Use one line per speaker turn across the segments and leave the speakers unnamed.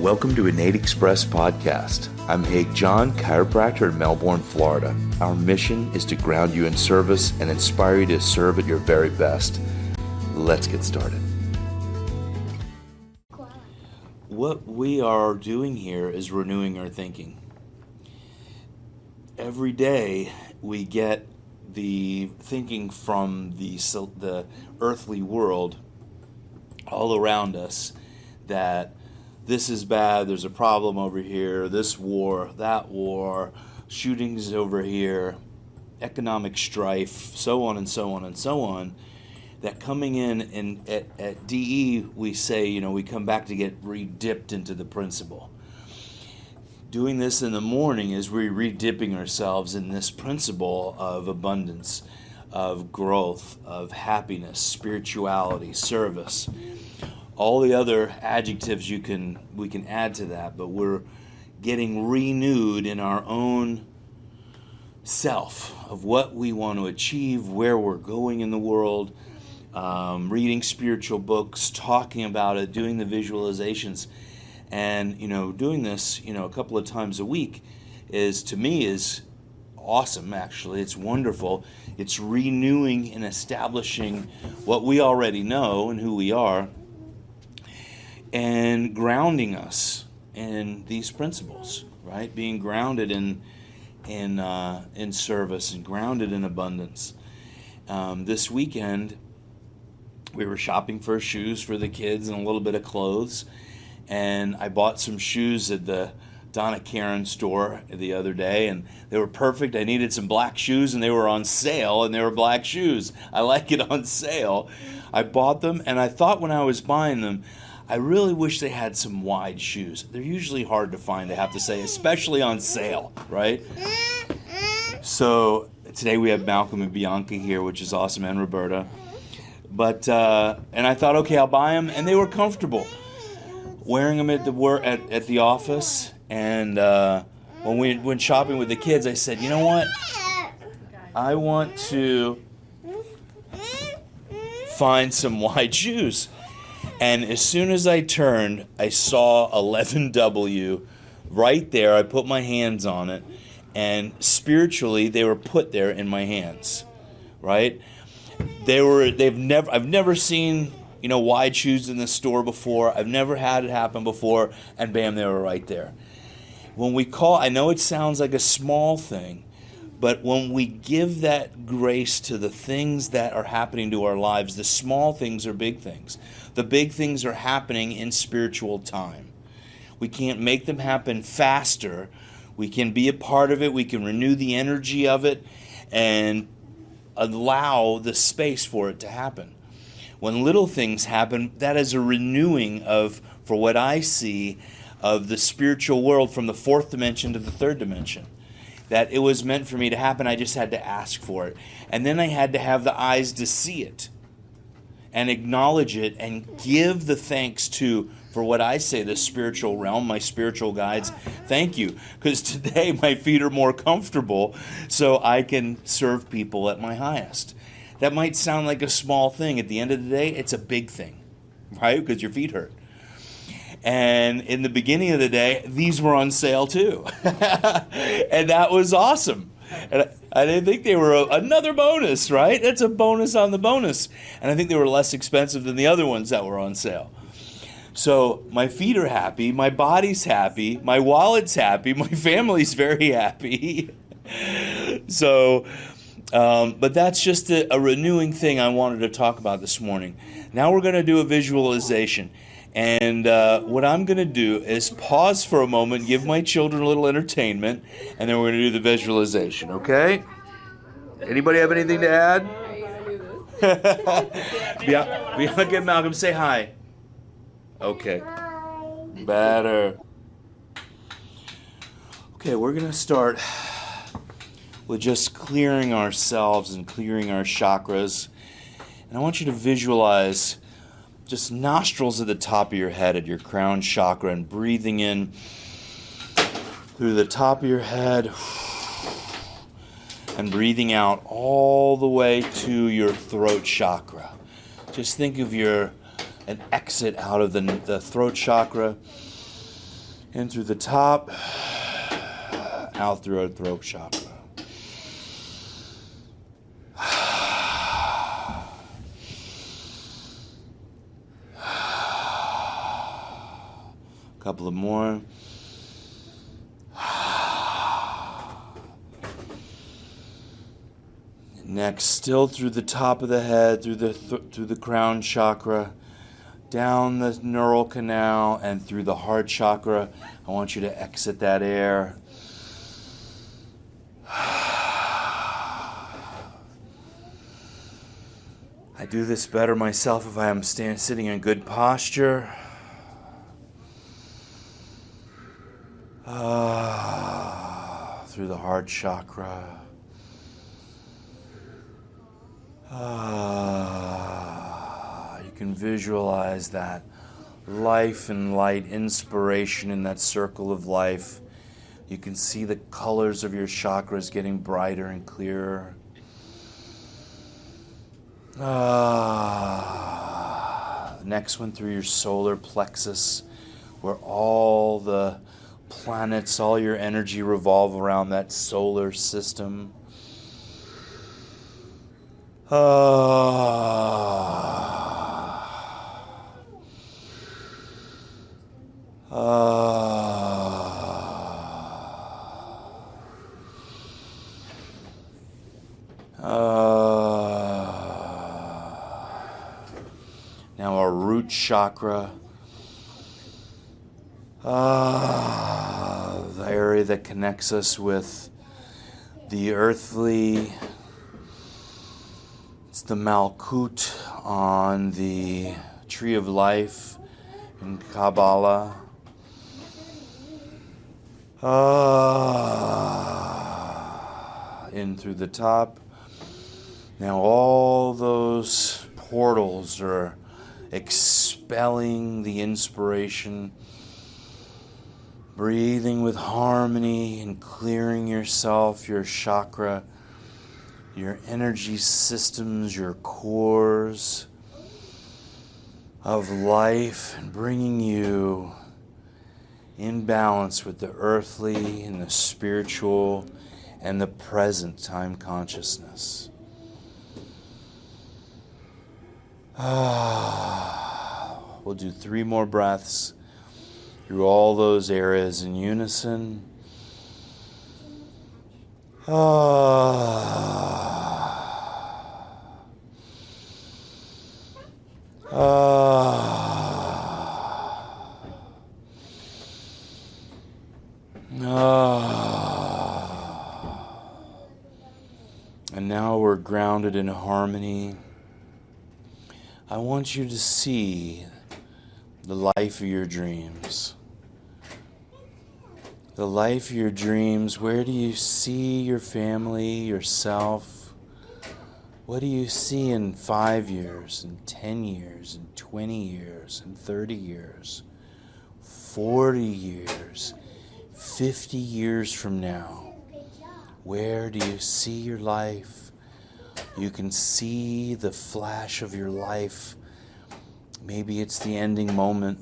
Welcome to Innate Express Podcast. I'm Haig John, chiropractor in Melbourne, Florida. Our mission is to ground you in service and inspire you to serve at your very best. Let's get started. What we are doing here is renewing our thinking. Every day we get the thinking from the earthly world all around us that this is bad, there's a problem over here, this war, that war, shootings over here, economic strife, so on and so on and so on, that coming in and at DE we say, we come back to get re-dipped into the principle. Doing this in the morning is we're re-dipping ourselves in this principle of abundance, of growth, of happiness, spirituality, service. All the other adjectives we can add to that, but we're getting renewed in our own self of what we want to achieve, where we're going in the world, reading spiritual books, talking about it, doing the visualizations, and doing this a couple of times a week to me is awesome. Actually, it's wonderful. It's renewing and establishing what we already know and who we are, and grounding us in these principles, right? Being grounded in service and grounded in abundance. This weekend, we were shopping for shoes for the kids and a little bit of clothes, and I bought some shoes at the Donna Karen store the other day, and they were perfect. I needed some black shoes, and they were on sale, and they were black shoes. I like it on sale. I bought them, and I thought when I was buying them, I really wish they had some wide shoes. They're usually hard to find, I have to say, especially on sale, right? So today we have Malcolm and Bianca here, which is awesome, and Roberta. But and I thought, okay, I'll buy them, and they were comfortable. Wearing them at the office, and when we went shopping with the kids, I said, you know what? I want to find some wide shoes. And as soon as I turned, I saw 11W right there. I put my hands on it, and spiritually, they were put there in my hands, right? I've never seen, wide shoes in the store before. I've never had it happen before, and bam, they were right there. I know it sounds like a small thing, but when we give that grace to the things that are happening to our lives, the small things are big things. The big things are happening in spiritual time. We can't make them happen faster. We can be a part of it. We can renew the energy of it and allow the space for it to happen. When little things happen, that is a renewing for what I see, of the spiritual world from the fourth dimension to the third dimension. That it was meant for me to happen, I just had to ask for it. And then I had to have the eyes to see it and acknowledge it and give the thanks for what I say, the spiritual realm, my spiritual guides. Thank you, because today my feet are more comfortable so I can serve people at my highest. That might sound like a small thing. At the end of the day, it's a big thing, right? Because your feet hurt. And in the beginning of the day, these were on sale too. And that was awesome. And I didn't think they were another bonus, right? That's a bonus on the bonus. And I think they were less expensive than the other ones that were on sale. So my feet are happy, my body's happy, my wallet's happy, my family's very happy. So, but that's just a renewing thing I wanted to talk about this morning. Now we're going to do a visualization. And what I'm going to do is pause for a moment, give my children a little entertainment, and then we're going to do the visualization, okay? Anybody have anything to add? Bianca and Malcolm, say hi. Okay. Better. Okay, we're going to start with just clearing ourselves and clearing our chakras. And I want you to visualize just nostrils at the top of your head at your crown chakra, and breathing in through the top of your head and breathing out all the way to your throat chakra. Just think of an exit out of the throat chakra In through the top, out through our throat chakra. Couple of more. Next, still through the top of the head, through the crown chakra, down the neural canal, and through the heart chakra. I want you to exit that air. I do this better myself if I am sitting in good posture. Through the heart chakra. You can visualize that life and light inspiration in that circle of life. You can see the colors of your chakras getting brighter and clearer. The next one through your solar plexus, where all the planets, all your energy revolve around that solar system. Now our root chakra, the area that connects us with the earthly. It's the Malkut on the Tree of Life in Kabbalah. In through the top. Now all those portals are expelling the inspiration, breathing with harmony and clearing yourself, your chakra, your energy systems, your cores of life, and bringing you in balance with the earthly and the spiritual and the present time consciousness. We'll do 3 more breaths through all those areas in unison. And now we're grounded in harmony. I want you to see the life of your dreams. The life of your dreams. Where do you see your family, yourself? What do you see in 5 years, in 10 years, in 20 years, in 30 years, 40 years, 50 years from now? Where do you see your life? You can see the flash of your life. Maybe it's the ending moment,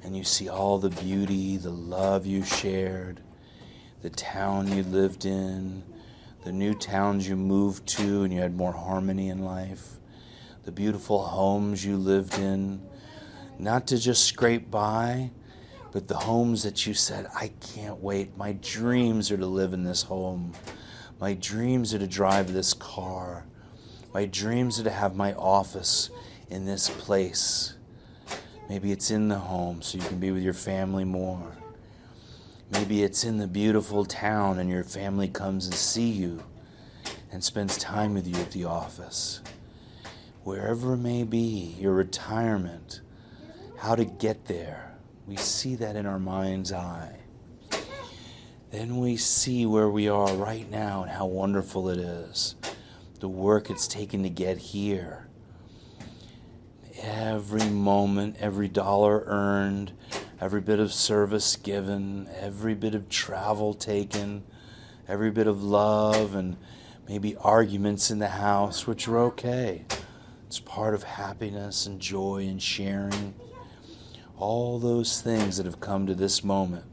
and you see all the beauty, the love you shared, the town you lived in, the new towns you moved to and you had more harmony in life, the beautiful homes you lived in, not to just scrape by, but the homes that you said, I can't wait. My dreams are to live in this home. My dreams are to drive this car. My dreams are to have my office in this place. Maybe it's in the home so you can be with your family more. Maybe it's in the beautiful town and your family comes and see you and spends time with you at the office. Wherever it may be, your retirement, how to get there. We see that in our mind's eye. Then we see where we are right now and how wonderful it is. The work it's taken to get here. Every moment, every dollar earned, every bit of service given, every bit of travel taken, every bit of love and maybe arguments in the house, which are okay. It's part of happiness and joy and sharing. All those things that have come to this moment.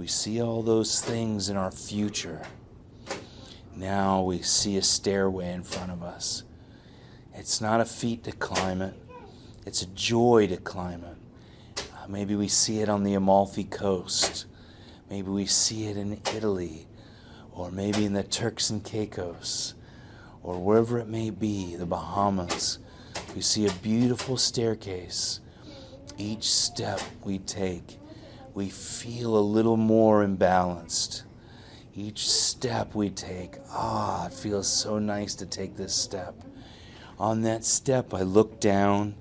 We see all those things in our future. Now we see a stairway in front of us. It's not a feat to climb it. It's a joy to climb it. Maybe we see it on the Amalfi Coast. Maybe we see it in Italy, or maybe in the Turks and Caicos, or wherever it may be, the Bahamas. We see a beautiful staircase. Each step we take, we feel a little more imbalanced. Each step we take, it feels so nice to take this step. On that step, I look down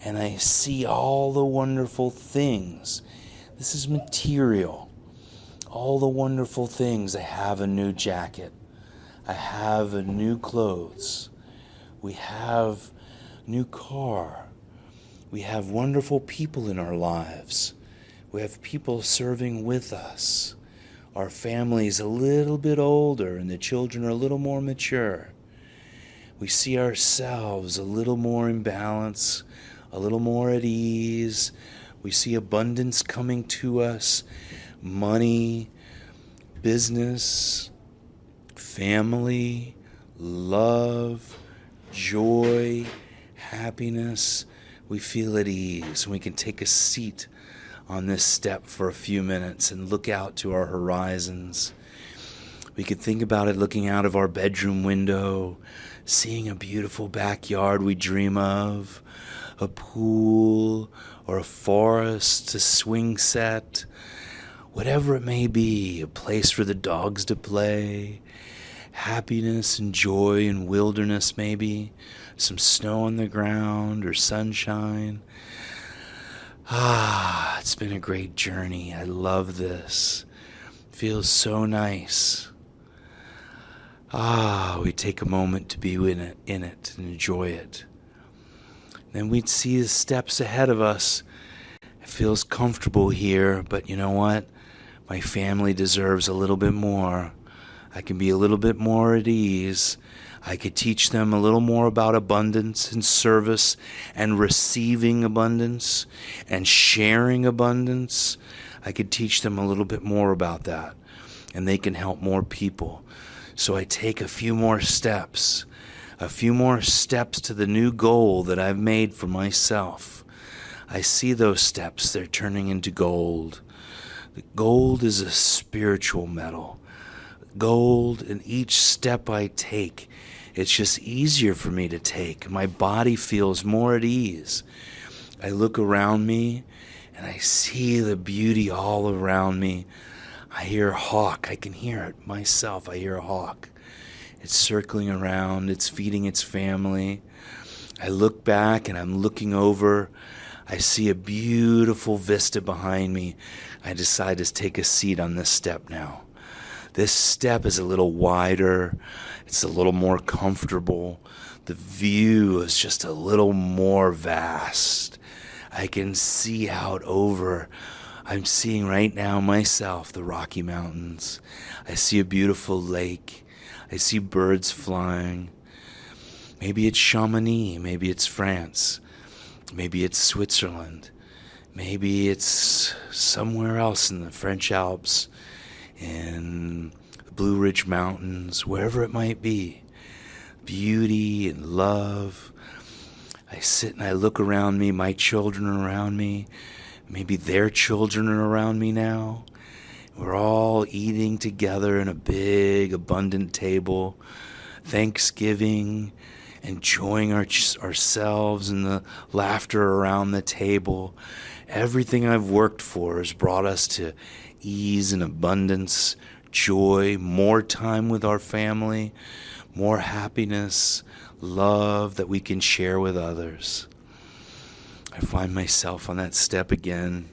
and I see all the wonderful things. This is material. All the wonderful things. I have a new jacket. I have a new clothes. We have a new car. We have wonderful people in our lives. We have people serving with us. Our family's a little bit older and the children are a little more mature. We see ourselves a little more in balance, a little more at ease. We see abundance coming to us, money, business, family, love, joy, happiness. We feel at ease. We can take a seat on this step for a few minutes and look out to our horizons. We could think about it looking out of our bedroom window, seeing a beautiful backyard we dream of, a pool or a forest, a swing set, whatever it may be, a place for the dogs to play, happiness and joy and wilderness maybe, some snow on the ground or sunshine. It's been a great journey. I love this. Feels so nice. We take a moment to be in it and enjoy it. Then we'd see the steps ahead of us. It feels comfortable here, but you know what? My family deserves a little bit more. I can be a little bit more at ease. I could teach them a little more about abundance and service and receiving abundance and sharing abundance. I could teach them a little bit more about that, and they can help more people. So I take a few more steps to the new goal that I've made for myself. I see those steps, they're turning into gold. Gold is a spiritual metal. Gold, in each step I take, it's just easier for me to take. My body feels more at ease. I look around me and I see the beauty all around me. I hear a hawk. I can hear it myself. I hear a hawk. It's circling around. It's feeding its family. I look back and I'm looking over. I see a beautiful vista behind me. I decide to take a seat on this step now. This step is a little wider. It's a little more comfortable. The view is just a little more vast. I can see out over. I'm seeing right now myself the Rocky Mountains. I see a beautiful lake. I see birds flying. Maybe it's Chamonix. Maybe it's France. Maybe it's Switzerland. Maybe it's somewhere else in the French Alps, in the Blue Ridge Mountains, wherever it might be. Beauty and love. I sit and I look around me. My children are around me. Maybe their children are around me now. We're all eating together in a big, abundant table. Thanksgiving, enjoying ourselves and the laughter around the table. Everything I've worked for has brought us to ease and abundance, joy, more time with our family, more happiness, love that we can share with others. I find myself on that step again,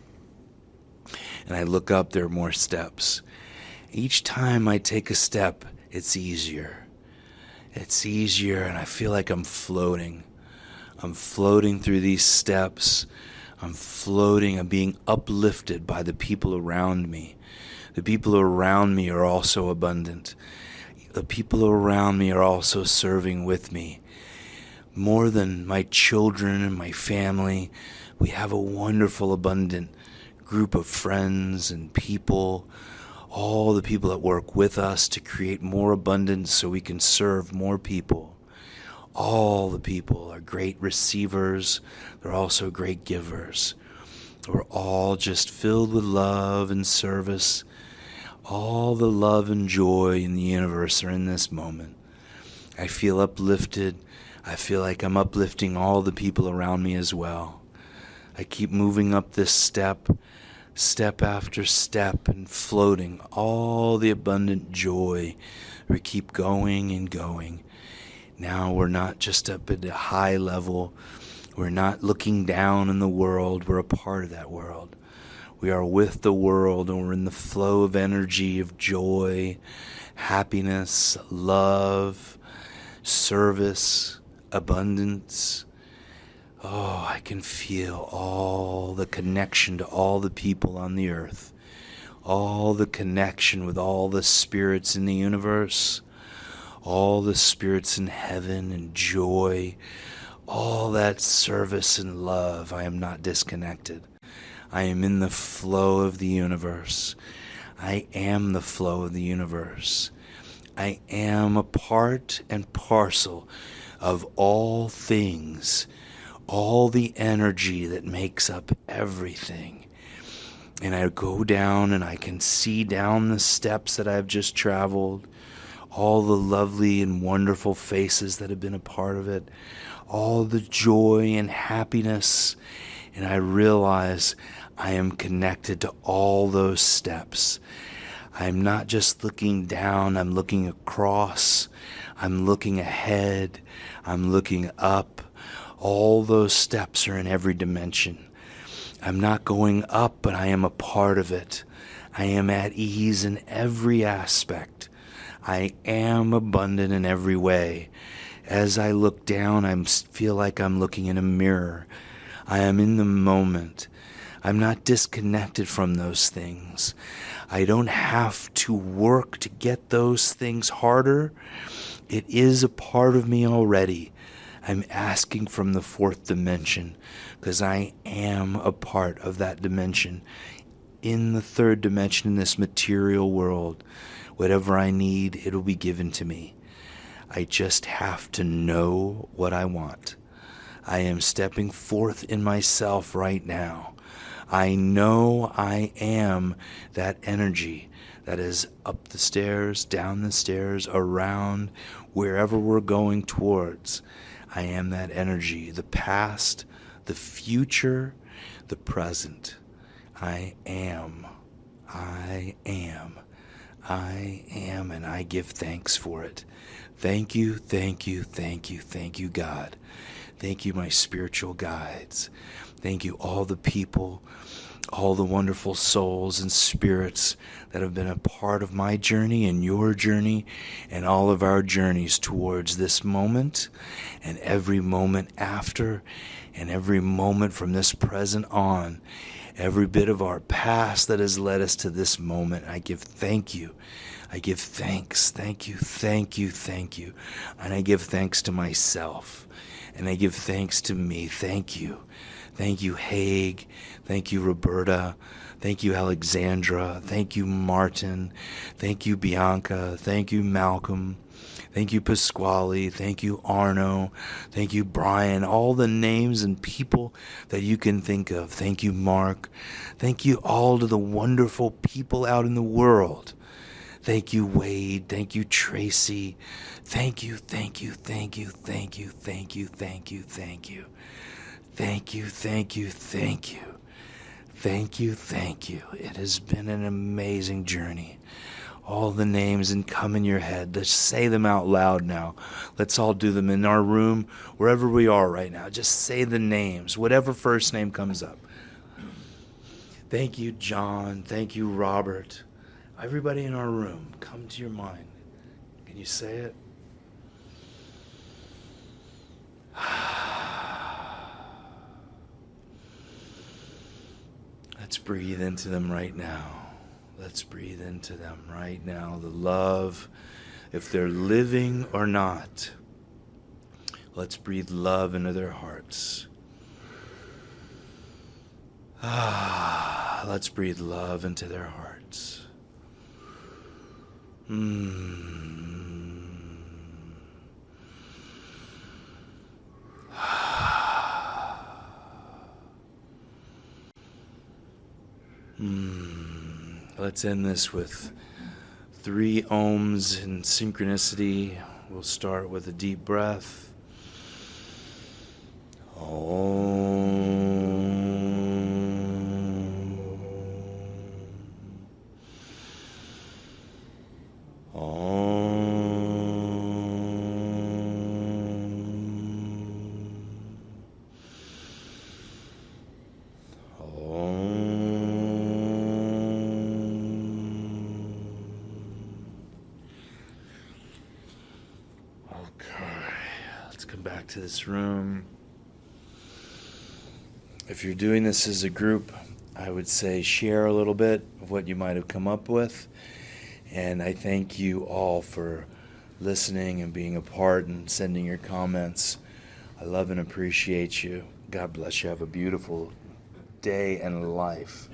and I look up, there are more steps. Each time I take a step, it's easier. It's easier, and I feel like I'm floating. I'm floating through these steps. I'm floating. I'm being uplifted by the people around me. The people around me are also abundant. The people around me are also serving with me. More than my children and my family, we have a wonderful, abundant group of friends and people, all the people that work with us to create more abundance so we can serve more people. All the people are great receivers. They're also great givers. We're all just filled with love and service. All the love and joy in the universe are in this moment. I feel uplifted. I feel like I'm uplifting all the people around me as well. I keep moving up this step after step, and floating all the abundant joy. We keep going and going. Now we're not just up at a high level. We're not looking down in the world. We're a part of that world. We are with the world, and we're in the flow of energy, of joy, happiness, love, service, abundance. Oh, I can feel all the connection to all the people on the earth, all the connection with all the spirits in the universe, all the spirits in heaven and joy, all that service and love. I am not disconnected. I am in the flow of the universe. I am the flow of the universe. I am a part and parcel of all things, all the energy that makes up everything. And I go down and I can see down the steps that I've just traveled, all the lovely and wonderful faces that have been a part of it, all the joy and happiness. And I realize I am connected to all those steps. I'm not just looking down, I'm looking across, I'm looking ahead, I'm looking up. All those steps are in every dimension. I'm not going up, but I am a part of it. I am at ease in every aspect. I am abundant in every way. As I look down, I feel like I'm looking in a mirror. I am in the moment. I'm not disconnected from those things. I don't have to work to get those things harder. It is a part of me already. I'm asking from the fourth dimension because I am a part of that dimension. In the third dimension, in this material world, whatever I need, it'll be given to me. I just have to know what I want. I am stepping forth in myself right now. I know I am that energy that is up the stairs, down the stairs, around, wherever we're going towards. I am that energy, the past, the future, the present. I am, and I give thanks for it. Thank you, thank you, thank you, thank you, God. Thank you, my spiritual guides. Thank you, all the people, all the wonderful souls and spirits that have been a part of my journey and your journey and all of our journeys towards this moment and every moment after and every moment from this present on. Every bit of our past that has led us to this moment, I give thank you. I give thanks. Thank you, thank you, thank you. And I give thanks to myself. And I give thanks to me. Thank you. Thank you, Haig. Thank you, Roberta. Thank you, Alexandra. Thank you, Martin. Thank you, Bianca. Thank you, Malcolm. Thank you, Pasquale. Thank you, Arno. Thank you, Brian. All the names and people that you can think of. Thank you, Mark. Thank you all to the wonderful people out in the world. Thank you, Wade. Thank you, Tracy. Thank you, thank you, thank you, thank you, thank you, thank you, thank you. Thank you, thank you, thank you. Thank you, thank you. It has been an amazing journey. All the names and come in your head. Let's say them out loud now. Let's all do them in our room, wherever we are right now. Just say the names, whatever first name comes up. Thank you, John. Thank you, Robert. Everybody in our room, come to your mind. Can you say it? Let's breathe into them right now. Let's breathe into them right now. The love, if they're living or not. Let's breathe love into their hearts. Let's breathe love into their hearts. Let's end this with 3 ohms in synchronicity. We'll start with a deep breath. Back to this room. If you're doing this as a group, I would say share a little bit of what you might have come up with. And I thank you all for listening and being a part and sending your comments. I love and appreciate you. God bless you. Have a beautiful day and life.